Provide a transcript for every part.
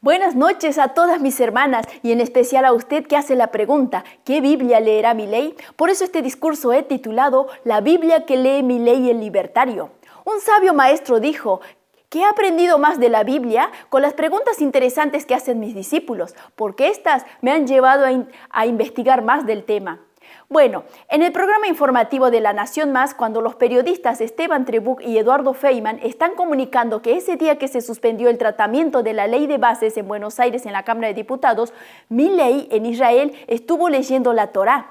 Buenas noches a todas mis hermanas y en especial a usted que hace la pregunta, ¿qué Biblia leerá Milei? Por eso este discurso he titulado La Biblia que lee Milei el libertario. Un sabio maestro dijo que he aprendido más de la Biblia con las preguntas interesantes que hacen mis discípulos, porque estas me han llevado a investigar más del tema. Bueno, en el programa informativo de La Nación Más, cuando los periodistas Esteban Trebuch y Eduardo Feynman están comunicando que ese día que se suspendió el tratamiento de la ley de bases en Buenos Aires en la Cámara de Diputados, Milei en Israel estuvo leyendo la Torá.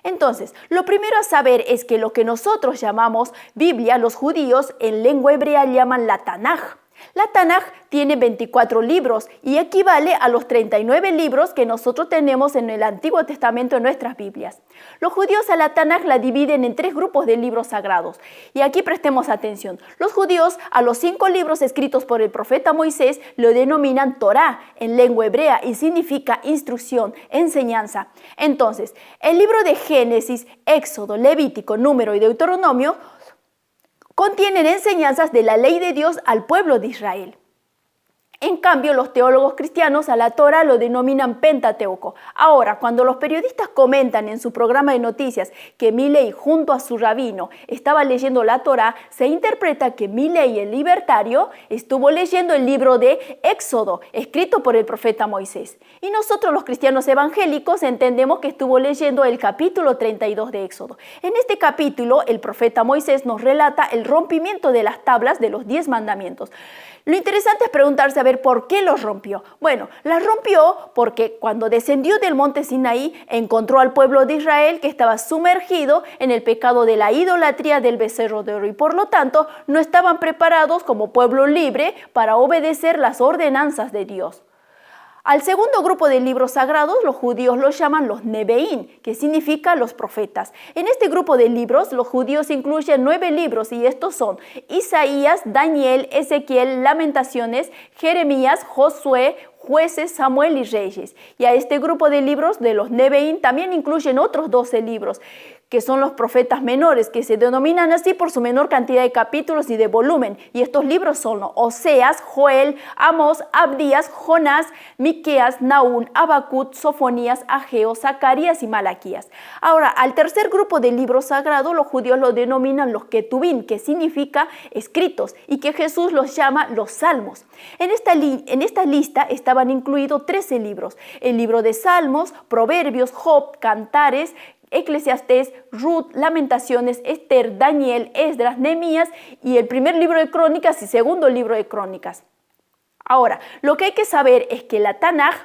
Entonces, lo primero a saber es que lo que nosotros llamamos Biblia, los judíos en lengua hebrea llaman la Tanaj. La Tanaj tiene 24 libros y equivale a los 39 libros que nosotros tenemos en el Antiguo Testamento en nuestras Biblias. Los judíos a la Tanaj la dividen en 3 grupos de libros sagrados. Y aquí prestemos atención. Los judíos a los 5 libros escritos por el profeta Moisés lo denominan Torá en lengua hebrea y significa instrucción, enseñanza. Entonces, el libro de Génesis, Éxodo, Levítico, Número y Deuteronomio contienen enseñanzas de la ley de Dios al pueblo de Israel. En cambio, los teólogos cristianos a la Torá lo denominan Pentateuco. Ahora, cuando los periodistas comentan en su programa de noticias que Milei junto a su rabino estaba leyendo la Torá, se interpreta que Milei, el libertario, estuvo leyendo el libro de Éxodo, escrito por el profeta Moisés. Y nosotros los cristianos evangélicos entendemos que estuvo leyendo el capítulo 32 de Éxodo. En este capítulo, el profeta Moisés nos relata el rompimiento de las tablas de los 10 mandamientos. Lo interesante es preguntarse a ver por qué los rompió. Bueno, las rompió porque cuando descendió del monte Sinaí encontró al pueblo de Israel que estaba sumergido en el pecado de la idolatría del becerro de oro y por lo tanto no estaban preparados como pueblo libre para obedecer las ordenanzas de Dios. Al segundo grupo de libros sagrados, los judíos los llaman los Nebeín, que significa los profetas. En este grupo de libros, los judíos incluyen 9 libros y estos son Isaías, Daniel, Ezequiel, Lamentaciones, Jeremías, Josué, Jueces, Samuel y Reyes. Y a este grupo de libros de los Nebeín también incluyen otros 12 libros, que son los profetas menores, que se denominan así por su menor cantidad de capítulos y de volumen. Y estos libros son Oseas, Joel, Amós, Abdías, Jonás, Miqueas, Nahum, Habacuc, Sofonías, Ageo, Zacarías y Malaquías. Ahora, al tercer grupo de libros sagrados, los judíos lo denominan los Ketubín, que significa escritos, y que Jesús los llama los Salmos. En esta lista estaban incluidos 13 libros: el libro de Salmos, Proverbios, Job, Cantares, Eclesiastés, Ruth, Lamentaciones, Esther, Daniel, Esdras, Nehemías y el primer libro de Crónicas y segundo libro de Crónicas. Ahora, lo que hay que saber es que la Tanaj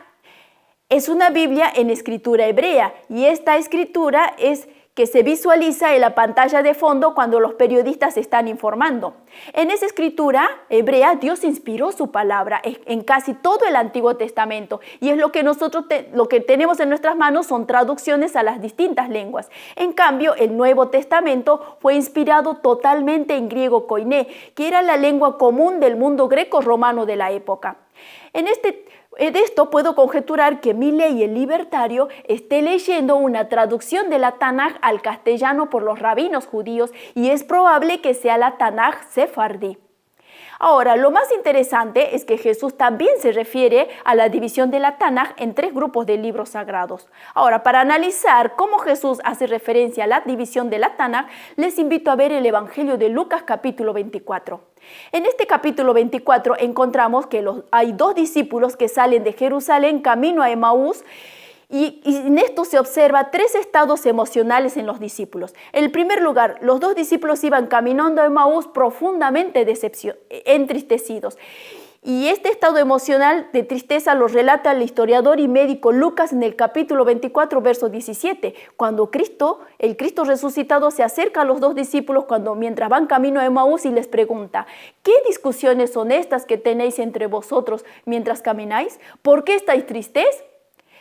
es una Biblia en escritura hebrea y esta escritura es que se visualiza en la pantalla de fondo cuando los periodistas están informando. En esa escritura hebrea, Dios inspiró su palabra en casi todo el Antiguo Testamento y es lo que nosotros lo que tenemos en nuestras manos son traducciones a las distintas lenguas. En cambio, el Nuevo Testamento fue inspirado totalmente en griego koiné, que era la lengua común del mundo greco-romano de la época. De esto puedo conjeturar que Milei, el libertario, esté leyendo una traducción de la Tanaj al castellano por los rabinos judíos y es probable que sea la Tanaj sefardí. Ahora, lo más interesante es que Jesús también se refiere a la división de la Tanaj en 3 grupos de libros sagrados. Ahora, para analizar cómo Jesús hace referencia a la división de la Tanaj, les invito a ver el Evangelio de Lucas capítulo 24. En este capítulo 24 encontramos que hay 2 discípulos que salen de Jerusalén camino a Emaús. Y en esto se observa 3 estados emocionales en los discípulos. En primer lugar, los 2 discípulos iban caminando a Emaús profundamente entristecidos. Y este estado emocional de tristeza lo relata el historiador y médico Lucas en el capítulo 24, verso 17, cuando el Cristo resucitado se acerca a los 2 discípulos mientras van camino a Emaús y les pregunta: ¿qué discusiones son estas que tenéis entre vosotros mientras camináis? ¿Por qué estáis tristes?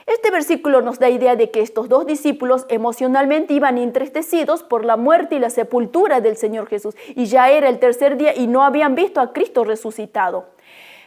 Este versículo nos da idea de que estos 2 discípulos emocionalmente iban entristecidos por la muerte y la sepultura del Señor Jesús y ya era el tercer día y no habían visto a Cristo resucitado.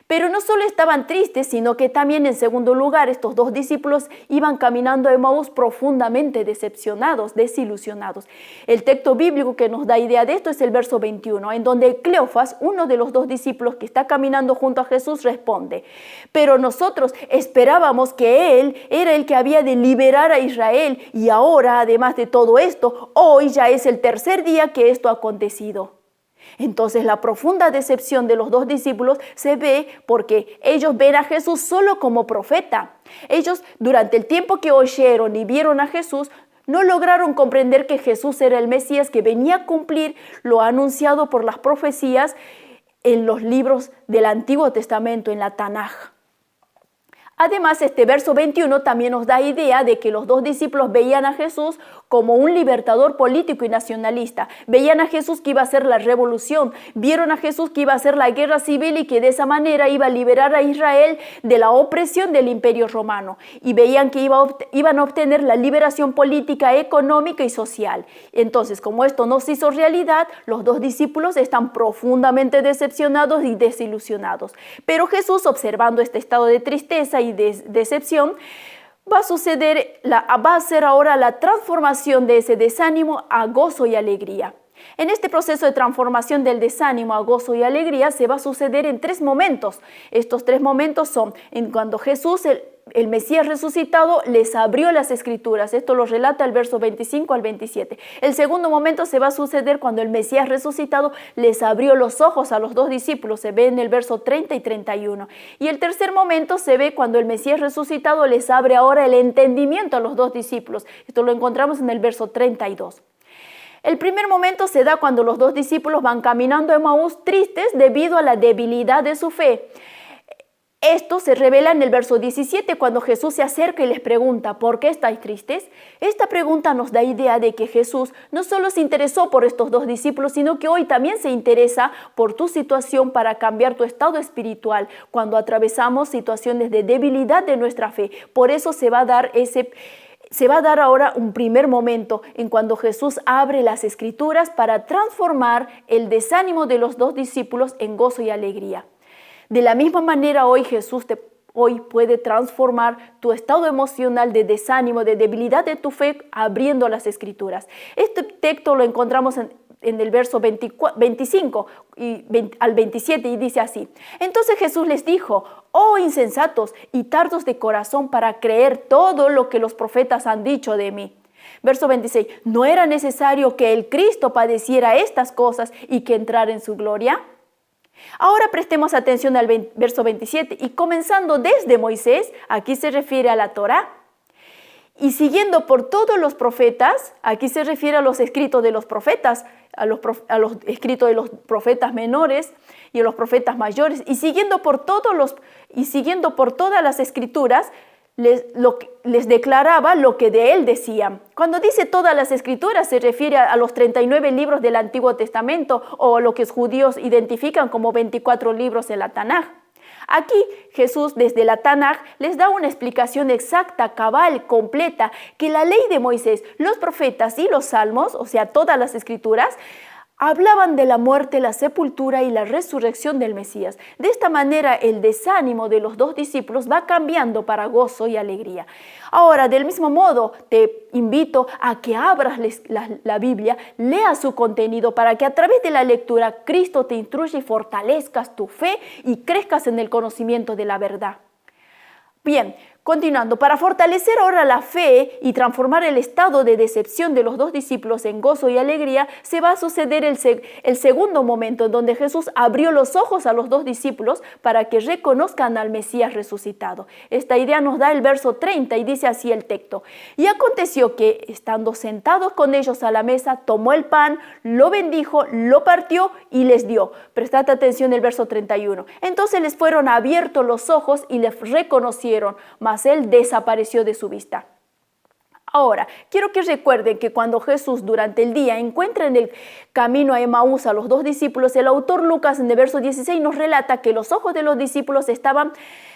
Pero no solo estaban tristes, sino que también en segundo lugar estos dos discípulos iban caminando a Emaús profundamente decepcionados, desilusionados. El texto bíblico que nos da idea de esto es el verso 21, en donde Cleofas, uno de los dos discípulos que está caminando junto a Jesús, responde: pero nosotros esperábamos que Él era el que había de liberar a Israel, y ahora, además de todo esto, hoy ya es el tercer día que esto ha acontecido. Entonces la profunda decepción de los dos discípulos se ve porque ellos ven a Jesús solo como profeta. Ellos, durante el tiempo que oyeron y vieron a Jesús, no lograron comprender que Jesús era el Mesías que venía a cumplir lo anunciado por las profecías en los libros del Antiguo Testamento, en la Tanaj. Además, este verso 21 también nos da idea de que los dos discípulos veían a Jesús como un libertador político y nacionalista. Veían a Jesús que iba a hacer la revolución, vieron a Jesús que iba a hacer la guerra civil y que de esa manera iba a liberar a Israel de la opresión del Imperio Romano. Y veían que iban a obtener la liberación política, económica y social. Entonces, como esto no se hizo realidad, los dos discípulos están profundamente decepcionados y desilusionados. Pero Jesús, observando este estado de tristeza y de decepción, va a hacer ahora la transformación de ese desánimo a gozo y alegría. En este proceso de transformación del desánimo a gozo y alegría se va a suceder en tres momentos. Estos tres momentos son en cuando Jesús, el Mesías resucitado, les abrió las Escrituras. Esto lo relata el verso 25 al 27. El segundo momento se va a suceder cuando el Mesías resucitado les abrió los ojos a los dos discípulos. Se ve en el verso 30 y 31. Y el tercer momento se ve cuando el Mesías resucitado les abre ahora el entendimiento a los dos discípulos. Esto lo encontramos en el verso 32. El primer momento se da cuando los dos discípulos van caminando a Emaús tristes debido a la debilidad de su fe. Esto se revela en el verso 17 cuando Jesús se acerca y les pregunta: ¿por qué estáis tristes? Esta pregunta nos da idea de que Jesús no solo se interesó por estos dos discípulos, sino que hoy también se interesa por tu situación para cambiar tu estado espiritual cuando atravesamos situaciones de debilidad de nuestra fe. Por eso se va a dar ahora un primer momento en cuando Jesús abre las Escrituras para transformar el desánimo de los dos discípulos en gozo y alegría. De la misma manera hoy Jesús hoy puede transformar tu estado emocional de desánimo, de debilidad de tu fe, abriendo las Escrituras. Este texto lo encontramos en el verso 25 al 27 y dice así: entonces Jesús les dijo: oh insensatos y tardos de corazón para creer todo lo que los profetas han dicho de mí. Verso 26, ¿no era necesario que el Cristo padeciera estas cosas y que entrara en su gloria? Ahora prestemos atención al verso 27 y comenzando desde Moisés, aquí se refiere a la Torá, y siguiendo por todos los profetas, aquí se refiere a los escritos de los profetas, a los escritos de los profetas menores y a los profetas mayores, y siguiendo por todas las Escrituras, les declaraba lo que de él decían. Cuando dice todas las Escrituras se refiere a los 39 libros del Antiguo Testamento o lo que los judíos identifican como 24 libros de la Tanaj. Aquí Jesús desde la Tanaj les da una explicación exacta, cabal, completa, que la ley de Moisés, los profetas y los salmos, o sea todas las Escrituras, hablaban de la muerte, la sepultura y la resurrección del Mesías. De esta manera el desánimo de los dos discípulos va cambiando para gozo y alegría. Ahora, del mismo modo, te invito a que abras la Biblia, leas su contenido para que a través de la lectura Cristo te instruya y fortalezcas tu fe y crezcas en el conocimiento de la verdad. Bien, continuando, para fortalecer ahora la fe y transformar el estado de decepción de los dos discípulos en gozo y alegría, se va a suceder el segundo momento en donde Jesús abrió los ojos a los dos discípulos para que reconozcan al Mesías resucitado. Esta idea nos da el verso 30 y dice así el texto: y aconteció que, estando sentados con ellos a la mesa, tomó el pan, lo bendijo, lo partió y les dio. Prestad atención el verso 31. Entonces les fueron abiertos los ojos y les reconocieron, mas él desapareció de su vista. Ahora, quiero que recuerden que cuando Jesús durante el día encuentra en el camino a Emaús a los dos discípulos, el autor Lucas en el verso 16 nos relata que los ojos de los discípulos estaban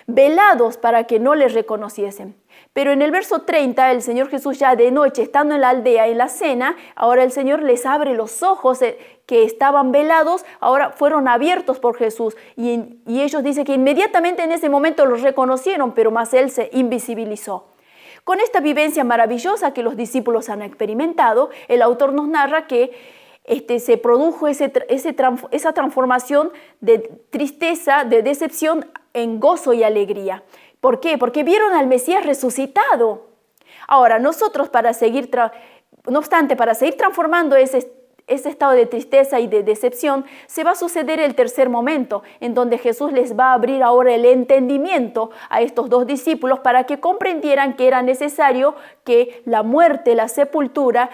velados para que no les reconociesen. Pero en el verso 30, el Señor Jesús ya de noche, estando en la aldea, en la cena, ahora el Señor les abre los ojos que estaban velados, ahora fueron abiertos por Jesús. Y ellos dicen que inmediatamente en ese momento los reconocieron, pero más Él se invisibilizó. Con esta vivencia maravillosa que los discípulos han experimentado, el autor nos narra que se produjo esa transformación de tristeza, de decepción, en gozo y alegría. ¿Por qué? Porque vieron al Mesías resucitado. Ahora, nosotros no obstante, para seguir transformando ese estado de tristeza y de decepción, se va a suceder el tercer momento, en donde Jesús les va a abrir ahora el entendimiento a estos dos discípulos para que comprendieran que era necesario que la muerte, la sepultura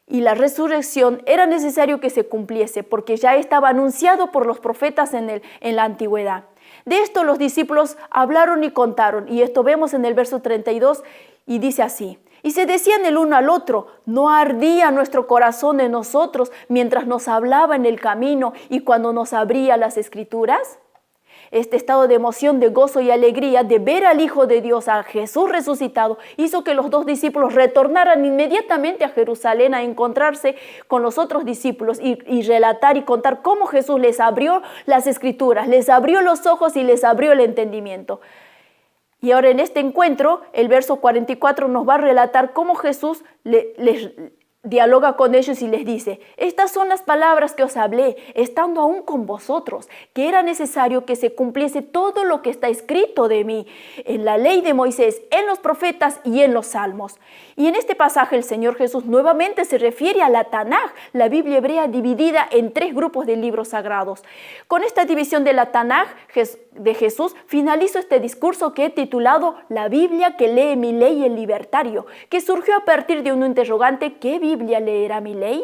y la resurrección era necesario que se cumpliese, porque ya estaba anunciado por los profetas en la antigüedad. De esto los discípulos hablaron y contaron, y esto vemos en el verso 32, y dice así: y se decían el uno al otro, ¿no ardía nuestro corazón en nosotros mientras nos hablaba en el camino y cuando nos abría las Escrituras? Este estado de emoción, de gozo y alegría de ver al Hijo de Dios, a Jesús resucitado, hizo que los dos discípulos retornaran inmediatamente a Jerusalén a encontrarse con los otros discípulos y relatar y contar cómo Jesús les abrió las Escrituras, les abrió los ojos y les abrió el entendimiento. Y ahora en este encuentro, el verso 44 nos va a relatar cómo Jesús les dialoga con ellos y les dice: estas son las palabras que os hablé, estando aún con vosotros, que era necesario que se cumpliese todo lo que está escrito de mí, en la ley de Moisés, en los profetas y en los salmos. Y en este pasaje el Señor Jesús nuevamente se refiere a la Tanaj, la Biblia hebrea dividida en 3 grupos de libros sagrados. Con esta división de la Tanaj de Jesús, finalizo este discurso que he titulado La Biblia que lee mi ley el libertario, que surgió a partir de un interrogante: ¿qué Biblia leerá mi ley?